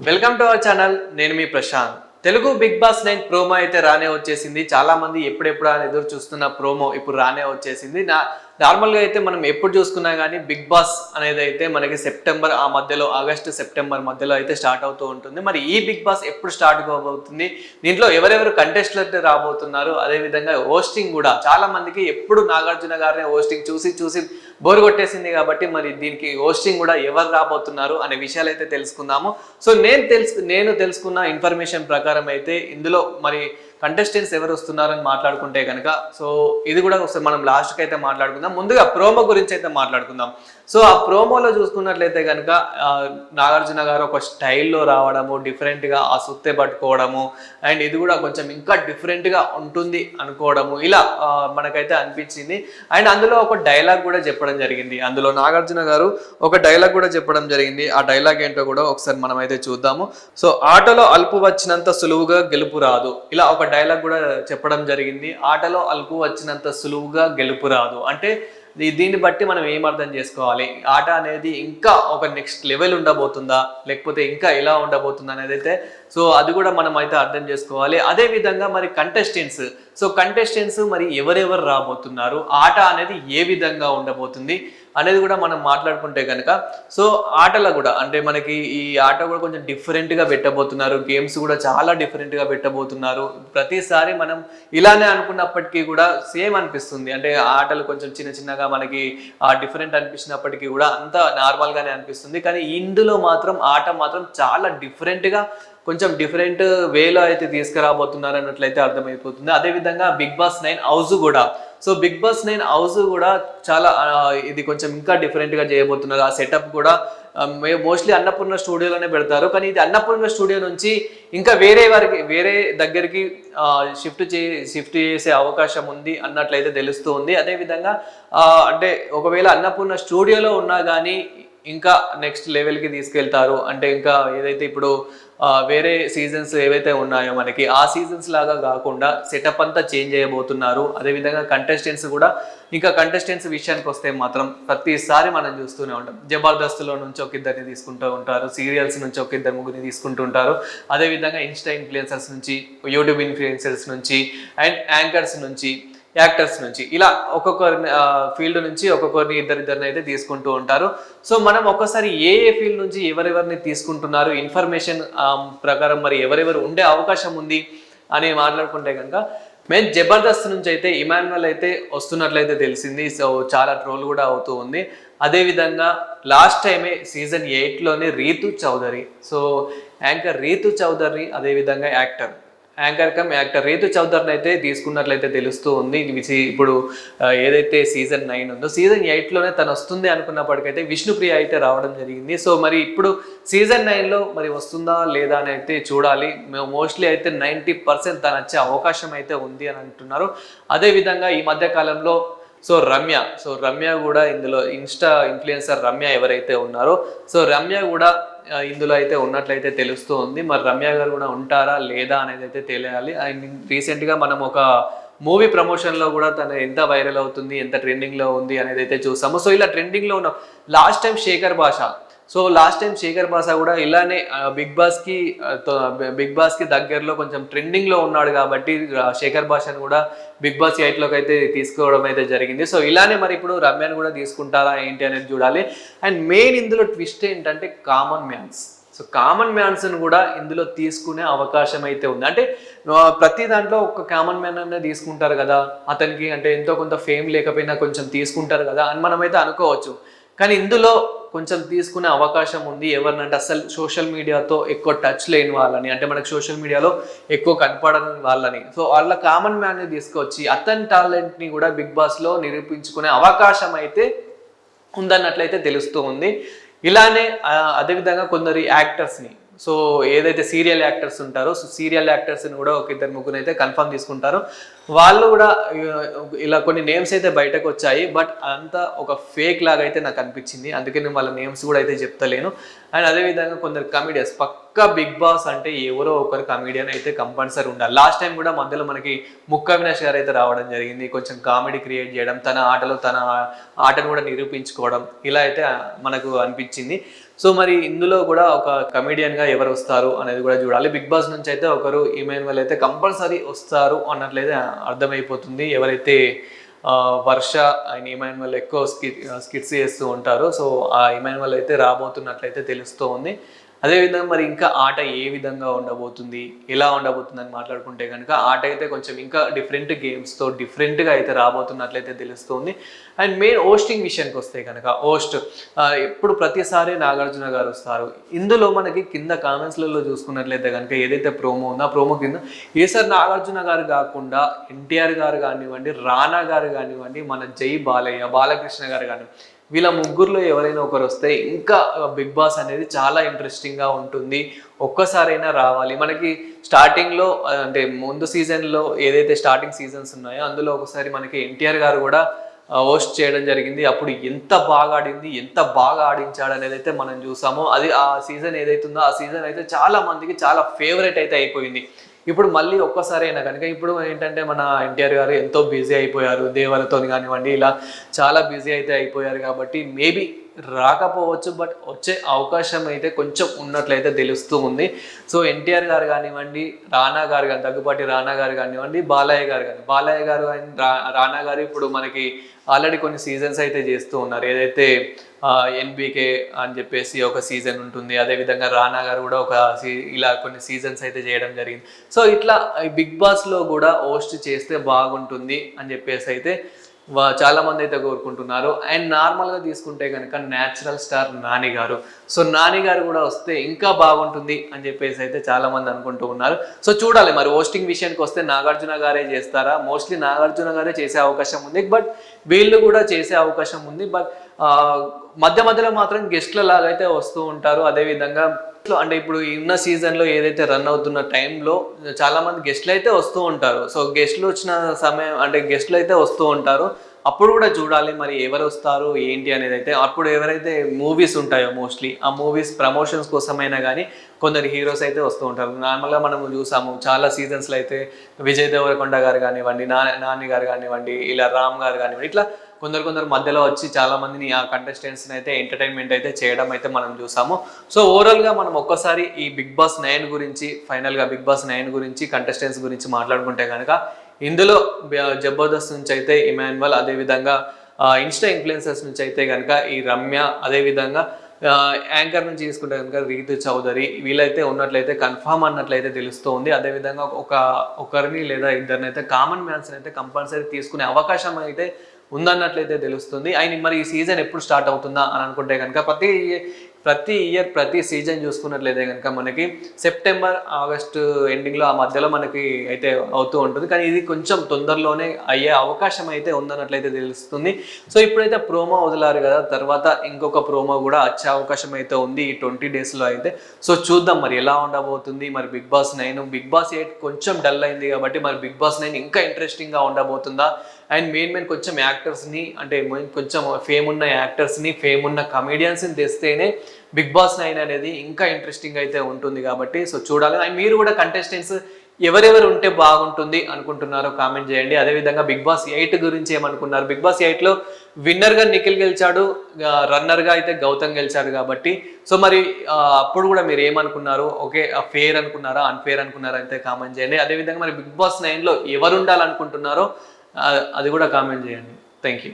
Welcome to our channel. నేను మీ Prashanth. Telugu Bigg Boss 9 promo అయితే రానే వచ్చేసింది. చాలా మంది ఎప్పుడెప్పుడు అని ఎదురు చూస్తున్న ప్రోమో ఇప్పుడు రానే వచ్చేసింది. నార్మల్గా అయితే మనం ఎప్పుడు చూసుకున్నా కానీ బిగ్ బాస్ అనేది అయితే మనకి సెప్టెంబర్ ఆ మధ్యలో, ఆగస్టు సెప్టెంబర్ మధ్యలో అయితే స్టార్ట్ అవుతూ ఉంటుంది. మరి ఈ బిగ్ బాస్ ఎప్పుడు స్టార్ట్ కాబోతుంది, దీంట్లో ఎవరెవరు కంటెస్టెంట్ రాబోతున్నారు, అదేవిధంగా హోస్టింగ్ కూడా చాలా మందికి ఎప్పుడు నాగార్జున గారిని హోస్టింగ్ చూసి చూసి బోర్ కొట్టేసింది. కాబట్టి మరి దీనికి హోస్టింగ్ కూడా ఎవరు రాబోతున్నారు అనే విషయాలు అయితే తెలుసుకుందాము. సో నేను తెలుసుకున్న ఇన్ఫర్మేషన్ ప్రకారం అయితే ఇందులో మరి కంటెస్టెంట్స్ ఎవరు వస్తున్నారని మాట్లాడుకుంటే కనుక, సో ఇది కూడా ఒకసారి మనం లాస్ట్కి అయితే మాట్లాడుకుందాం. ముందుగా ప్రోమో గురించి అయితే మాట్లాడుకుందాం. సో ఆ ప్రోమోలో చూసుకున్నట్లయితే కనుక నాగార్జున గారు ఒక స్టైల్లో రావడము, డిఫరెంట్గా ఆ సుత్తె పట్టుకోవడము, అండ్ ఇది కూడా కొంచెం ఇంకా డిఫరెంట్గా ఉంటుంది అనుకోవడము, ఇలా మనకైతే అనిపించింది. అండ్ అందులో ఒక డైలాగ్ కూడా చెప్పడం జరిగింది. అందులో నాగార్జున గారు ఒక డైలాగ్ కూడా చెప్పడం జరిగింది. ఆ డైలాగ్ ఏంటో కూడా ఒకసారి మనం అయితే చూద్దాము. సో ఆటలో అలుపు వచ్చినంత సులువుగా గెలుపు రాదు, ఇలా ఒక డైలాగ్ కూడా చెప్పడం జరిగింది. ఆటలో అలుపు వచ్చినంత సులువుగా గెలుపు రాదు అంటే దీన్ని బట్టి మనం ఏం అర్థం చేసుకోవాలి, ఆట అనేది ఇంకా ఒక నెక్స్ట్ లెవెల్ ఉండబోతుందా, లేకపోతే ఇంకా ఎలా ఉండబోతుందా అనేది అయితే సో అది కూడా మనం అయితే అర్థం చేసుకోవాలి. అదే విధంగా మరి కంటెస్టెంట్స్ మరి ఎవరెవరు రాబోతున్నారు, ఆట అనేది ఏ విధంగా ఉండబోతుంది అనేది కూడా మనం మాట్లాడుకుంటే కనుక, సో ఆటలో కూడా అంటే మనకి ఈ ఆట కూడా కొంచెం డిఫరెంట్గా పెట్టబోతున్నారు. గేమ్స్ కూడా చాలా డిఫరెంట్గా పెట్టబోతున్నారు. ప్రతిసారి మనం ఇలానే అనుకున్నప్పటికీ కూడా సేమ్ అనిపిస్తుంది. అంటే ఆటలు కొంచెం చిన్న చిన్నగా మనకి డిఫరెంట్ అనిపించినప్పటికీ కూడా అంతా నార్మల్గానే అనిపిస్తుంది. కానీ ఇందులో మాత్రం ఆట మాత్రం చాలా డిఫరెంట్గా, కొంచెం డిఫరెంట్ వేలో అయితే తీసుకురాబోతున్నారు అన్నట్లయితే అర్థమైపోతుంది. అదేవిధంగా బిగ్ బాస్ 9 హౌస్ కూడా, సో బిగ్ బాస్ 9 హౌస్ కూడా చాలా ఇది కొంచెం ఇంకా డిఫరెంట్గా చేయబోతున్నారు. ఆ సెటప్ కూడా మోస్ట్లీ అన్నపూర్ణ స్టూడియోలోనే పెడతారు. కానీ ఇది అన్నపూర్ణ స్టూడియో నుంచి ఇంకా వేరే దగ్గరికి షిఫ్ట్ చేసే అవకాశం ఉంది అన్నట్లయితే తెలుస్తూ ఉంది. అదేవిధంగా అంటే ఒకవేళ అన్నపూర్ణ స్టూడియోలో ఉన్నా కానీ ఇంకా నెక్స్ట్ లెవెల్కి తీసుకెళ్తారు. అంటే ఇంకా ఏదైతే ఇప్పుడు వేరే సీజన్స్ ఏవైతే ఉన్నాయో మనకి ఆ సీజన్స్ లాగా కాకుండా సెటప్ అంతా చేంజ్ చేయబోతున్నారు. అదేవిధంగా కంటెస్టెంట్స్ విషయానికి వస్తే మాత్రం ప్రతిసారి మనం చూస్తూనే ఉంటాం. జబర్దస్త్లో నుంచి ఒక ఇద్దరిని తీసుకుంటూ ఉంటారు, సీరియల్స్ నుంచి ఒక ఇద్దరు ముగ్గురిని తీసుకుంటూ ఉంటారు. అదేవిధంగా ఇన్స్టా ఇన్ఫ్లుయెన్సర్స్ నుంచి, యూట్యూబ్ ఇన్ఫ్లుయెన్సర్స్ నుంచి, అండ్ యాంకర్స్ నుంచి, యాక్టర్స్ నుంచి, ఇలా ఒక్కొక్కరి ఫీల్డ్ నుంచి ఒక్కొక్కరిని ఇద్దరిని అయితే తీసుకుంటూ ఉంటారు. సో మనం ఒక్కసారి ఏ ఫీల్డ్ నుంచి ఎవరెవరిని తీసుకుంటున్నారు, ఇన్ఫర్మేషన్ ప్రకారం మరి ఎవరెవరు ఉండే అవకాశం ఉంది అని మాట్లాడుకుంటే కనుక, మేము జబర్దస్త్ నుంచి అయితే ఇమాన్యుయల్ అయితే వస్తున్నట్లయితే తెలిసింది. సో చాలా ట్రోల్ కూడా అవుతూ ఉంది. అదేవిధంగా లాస్ట్ టైమే సీజన్ 8లోనే రీతు చౌదరి, సో యాంకర్ రీతు చౌదరి, అదేవిధంగా యాక్టర్ రీతు చౌదరిని అయితే తీసుకున్నట్లయితే తెలుస్తూ ఉంది. ఇప్పుడు ఏదైతే సీజన్ 9 ఉందో సీజన్ 8లోనే తను వస్తుంది అనుకున్నప్పటికైతే విష్ణుప్రియ అయితే రావడం జరిగింది. సో మరి ఇప్పుడు సీజన్ 9లో మరి వస్తుందా లేదా అని అయితే చూడాలి. మోస్ట్లీ అయితే 90% తను వచ్చే అవకాశం అయితే ఉంది అని అంటున్నారు. అదేవిధంగా ఈ మధ్య కాలంలో రమ్య కూడా ఇందులో ఇన్స్టా ఇన్ఫ్లుయెన్సర్ రమ్య ఎవరైతే ఉన్నారో, సో రమ్య కూడా ఇందులో అయితే ఉన్నట్లయితే తెలుస్తూ ఉంది. మరి రమ్య గారు కూడా ఉంటారా లేదా అనేది అయితే తెలియాలి. అండ్ రీసెంట్గా మనం ఒక మూవీ ప్రమోషన్లో కూడా తను ఎంత వైరల్ అవుతుంది, ఎంత ట్రెండింగ్లో ఉంది అనేది అయితే చూసాము. సో ఇలా ట్రెండింగ్లో ఉన్న లాస్ట్ టైం శేఖర్ భాష కూడా ఇలానే బిగ్ బాస్కి దగ్గరలో కొంచెం ట్రెండింగ్లో ఉన్నాడు. కాబట్టి శేఖర్ భాషను కూడా బిగ్ బాస్ 8లోకి అయితే తీసుకోవడం అయితే జరిగింది. సో ఇలానే మరి ఇప్పుడు రమ్యను కూడా తీసుకుంటారా ఏంటి అనేది చూడాలి. అండ్ మెయిన్ ఇందులో ట్విస్ట్ ఏంటంటే కామన్ మ్యాన్స్ని కూడా ఇందులో తీసుకునే అవకాశం అయితే ఉంది. అంటే ప్రతి దాంట్లో ఒక కామన్ మ్యాన్ అనే తీసుకుంటారు కదా, అతనికి అంటే ఎంతో కొంత ఫేమ్ లేకపోయినా కొంచెం తీసుకుంటారు కదా అని మనమైతే అనుకోవచ్చు. కానీ ఇందులో కొంచెం తీసుకునే అవకాశం ఉంది. ఎవరినంటే అసలు సోషల్ మీడియాతో ఎక్కువ టచ్ లేని వాళ్ళని, అంటే మనకు సోషల్ మీడియాలో ఎక్కువ కనపడని వాళ్ళని, సో వాళ్ళ కామన్ మ్యాన్ని తీసుకొచ్చి అతని టాలెంట్ని కూడా బిగ్ బాస్లో నిరూపించుకునే అవకాశం అయితే ఉందన్నట్లయితే తెలుస్తూ ఉంది. ఇలానే అదేవిధంగా కొందరు యాక్టర్స్ని, సో ఏదైతే సీరియల్ యాక్టర్స్ ఉంటారో, సో సీరియల్ యాక్టర్స్ని కూడా ఒక ఇద్దరు ముగ్గురు అయితే కన్ఫర్మ్ తీసుకుంటారు. వాళ్ళు కూడా ఇలా కొన్ని నేమ్స్ అయితే బయటకు వచ్చాయి. బట్ అంతా ఒక ఫేక్ లాగా అయితే నాకు అనిపించింది. అందుకే నేను వాళ్ళ నేమ్స్ కూడా అయితే చెప్తలేను. అండ్ అదేవిధంగా కొందరు కమెడియన్స్, పక్కా బిగ్ బాస్ అంటే ఎవరో ఒకరు కమెడియన్ అయితే కంపల్సరీ ఉండాలి. లాస్ట్ టైం కూడా మధ్యలో మనకి ముక్క అవినాష్ గారు అయితే రావడం జరిగింది. కొంచెం కామెడీ క్రియేట్ చేయడం, తన ఆటను కూడా నిరూపించుకోవడం, ఇలా అయితే మనకు అనిపించింది. సో మరి ఇందులో కూడా ఒక కమెడియన్ గా ఎవరు వస్తారు అనేది కూడా చూడాలి. బిగ్ బాస్ నుంచి అయితే ఒకరు ఇమాన్యుయల్ అయితే కంపల్సరీ వస్తారు అన్నట్లయితే అర్థమైపోతుంది. ఎవరైతే వర్ష అండ్ ఇమాన్యుయల్ ఎక్కువ స్కిట్స్ చేస్తూ ఉంటారు. సో ఆ ఇమాన్యుయల్ అయితే రాబోతున్నట్లయితే తెలుస్తూ ఉంది. అదేవిధంగా మరి ఇంకా ఆట ఏ విధంగా ఉండబోతుంది, ఎలా ఉండబోతుంది అని మాట్లాడుకుంటే కనుక ఆట అయితే కొంచెం ఇంకా డిఫరెంట్ గేమ్స్తో డిఫరెంట్గా అయితే రాబోతున్నట్లయితే తెలుస్తుంది. అండ్ మెయిన్ హోస్టింగ్ విషయానికి వస్తే కనుక ఎప్పుడు ప్రతిసారి నాగార్జున గారు వస్తారు. ఇందులో మనకి కింద కామెంట్స్లలో చూసుకున్నట్లయితే కనుక ఏదైతే ప్రోమో ఉందో ఆ ప్రోమో కింద ఈసారి నాగార్జున గారు కాకుండా ఎన్టీఆర్ గారు కానివ్వండి, రానా గారు కానివ్వండి, మన జై బాలయ్య, బాలకృష్ణ గారు కానివ్వండి, వీళ్ళ ముగ్గురులో ఎవరైనా ఒకరు వస్తే ఇంకా బిగ్ బాస్ అనేది చాలా ఇంట్రెస్టింగ్గా ఉంటుంది. ఒక్కసారైనా రావాలి. మనకి స్టార్టింగ్లో అంటే ముందు సీజన్లో ఏదైతే స్టార్టింగ్ సీజన్స్ ఉన్నాయో అందులో ఒకసారి మనకి ఎన్టీఆర్ గారు కూడా హోస్ట్ చేయడం జరిగింది. అప్పుడు ఎంత బాగా ఆడింది, ఎంత బాగా ఆడించాడు అనేది అయితే మనం చూసాము. అది ఆ సీజన్ ఏదైతుందో ఆ సీజన్ అయితే చాలా మందికి చాలా ఫేవరెట్ అయితే అయిపోయింది. ఇప్పుడు మళ్ళీ ఒక్కసారి అయినా కనుక ఇప్పుడు ఏంటంటే మన ఎన్టీఆర్ గారు ఎంతో బిజీ అయిపోయారు, దేవలతో కానివ్వండి, ఇలా చాలా బిజీ అయితే అయిపోయారు. కాబట్టి మేబీ రాకపోవచ్చు, బట్ వచ్చే అవకాశం అయితే కొంచెం ఉన్నట్లయితే తెలుస్తూ ఉంది. సో ఎన్టీఆర్ గారు కానివ్వండి, రానా గారు కానీ, దగ్గుపాటి రానా గారు కానివ్వండి, బాలయ్య గారు అండ్ రానా గారు ఇప్పుడు మనకి ఆల్రెడీ కొన్ని సీజన్స్ అయితే చేస్తూ ఉన్నారు. ఏదైతే ఎన్బికే అని చెప్పేసి ఒక సీజన్ ఉంటుంది, అదేవిధంగా రానా గారు కూడా ఇలా కొన్ని సీజన్స్ అయితే చేయడం జరిగింది. సో ఇట్లా బిగ్ బాస్లో కూడా హోస్ట్ చేస్తే బాగుంటుంది అని చెప్పేసి అయితే చాలా మంది అయితే కోరుకుంటున్నారు. అండ్ నార్మల్గా తీసుకుంటే కనుక న్యాచురల్ స్టార్ నాని గారు, సో నాని గారు కూడా వస్తే ఇంకా బాగుంటుంది అని చెప్పేసి అయితే చాలా మంది అనుకుంటూ ఉన్నారు. సో చూడాలి మరి హోస్టింగ్ విషయానికి వస్తే నాగార్జున గారే చేస్తారా? మోస్ట్లీ నాగార్జున గారే చేసే అవకాశం ఉంది, బట్ వీళ్ళు కూడా చేసే అవకాశం ఉంది. బట్ మధ్య మధ్యలో మాత్రం గెస్ట్ల లాగా అయితే వస్తూ ఉంటారు. అదేవిధంగా అంటే ఇప్పుడు ఉన్న సీజన్లో ఏదైతే రన్ అవుతున్న టైంలో చాలా మంది గెస్ట్లు అయితే వస్తూ ఉంటారు. సో గెస్ట్లు వచ్చిన సమయం అంటే గెస్ట్లు అయితే వస్తూ ఉంటారు. అప్పుడు కూడా చూడాలి మరి ఎవరు వస్తారు ఏంటి అనేది అయితే. అప్పుడు ఎవరైతే మూవీస్ ఉంటాయో మోస్ట్లీ ఆ మూవీస్ ప్రమోషన్స్ కోసమైనా కానీ కొందరు హీరోస్ అయితే వస్తూ ఉంటారు. నార్మల్గా మనం చూసాము చాలా సీజన్స్లో అయితే విజయ్ దేవరకొండ గారు కానివ్వండి, నాని గారు కానివ్వండి, ఇలా రామ్ గారు కానివ్వండి, ఇట్లా కొందరు మధ్యలో వచ్చి చాలా మందిని ఆ కంటెస్టెంట్స్ని అయితే ఎంటర్టైన్మెంట్ అయితే చేయడం అయితే మనం చూసాము. సో ఓవరాల్గా మనం ఒక్కసారి ఈ బిగ్ బాస్ 9 గురించి ఫైనల్గా బిగ్ బాస్ 9 గురించి కంటెస్టెంట్స్ గురించి మాట్లాడుకుంటే కనుక ఇందులో జబర్దస్త్ నుంచి అయితే ఇమాన్యుయల్, అదేవిధంగా ఇన్స్టా ఇన్ఫ్లుయెన్సర్స్ నుంచి అయితే కనుక ఈ రమ్య, అదేవిధంగా యాంకర్ నుంచి తీసుకుంటే కనుక రీతు చౌదరి, వీళ్ళైతే ఉన్నట్లయితే కన్ఫామ్ అన్నట్లయితే తెలుస్తుంది. అదేవిధంగా ఒకరిని లేదా ఇద్దరిని అయితే కామన్ మ్యాన్స్ని అయితే కంపల్సరీ తీసుకునే అవకాశం అయితే ఉందన్నట్లయితే తెలుస్తుంది. ఆయన మరి ఈ సీజన్ ఎప్పుడు స్టార్ట్ అవుతుందా అని అనుకుంటే కనుక ప్రతి ఇయర్ ప్రతి సీజన్ చూసుకున్నట్లయితే కనుక మనకి సెప్టెంబర్ ఆగస్టు ఎండింగ్లో ఆ మధ్యలో మనకి అయితే అవుతూ ఉంటుంది. కానీ ఇది కొంచెం తొందరలోనే అయ్యే అవకాశం అయితే ఉందన్నట్లయితే తెలుస్తుంది. సో ఇప్పుడైతే ప్రోమో వదిలారు కదా, తర్వాత ఇంకొక ప్రోమో కూడా వచ్చే అవకాశం అయితే ఉంది ఈ 20 డేస్లో అయితే. సో చూద్దాం మరి ఎలా ఉండబోతుంది. మరి బిగ్ బాస్ 9, బిగ్ బాస్ 8 కొంచెం డల్ అయింది కాబట్టి మరి బిగ్ బాస్ 9 ఇంకా ఇంట్రెస్టింగ్గా ఉండబోతుందా? అండ్ మెయిన్ కొంచెం యాక్టర్స్ని అంటే కొంచెం ఫేమ్ ఉన్న యాక్టర్స్ని, ఫేమ్ ఉన్న కమెడియన్స్ని తెస్తేనే బిగ్ బాస్ 9 అనేది ఇంకా ఇంట్రెస్టింగ్ అయితే ఉంటుంది కాబట్టి సో చూడాలి. అండ్ మీరు కూడా కంటెస్టెంట్స్ ఎవరెవరు ఉంటే బాగుంటుంది అనుకుంటున్నారో కామెంట్ చేయండి. అదేవిధంగా బిగ్ బాస్ 8 గురించి ఏమనుకున్నారు? బిగ్ బాస్ 8లో విన్నర్గా నిఖిల్ గెలిచాడు, రన్నర్గా అయితే గౌతమ్ గెలిచాడు కాబట్టి సో మరి అప్పుడు కూడా మీరు ఏమనుకున్నారు? ఓకే ఫేర్ అనుకున్నారా, అన్ఫేర్ అనుకున్నారా అయితే కామెంట్ చేయండి. అదేవిధంగా మరి బిగ్ బాస్ 9లో ఎవరు ఉండాలనుకుంటున్నారో అది కూడా కామెంట్ చేయండి. Thank you.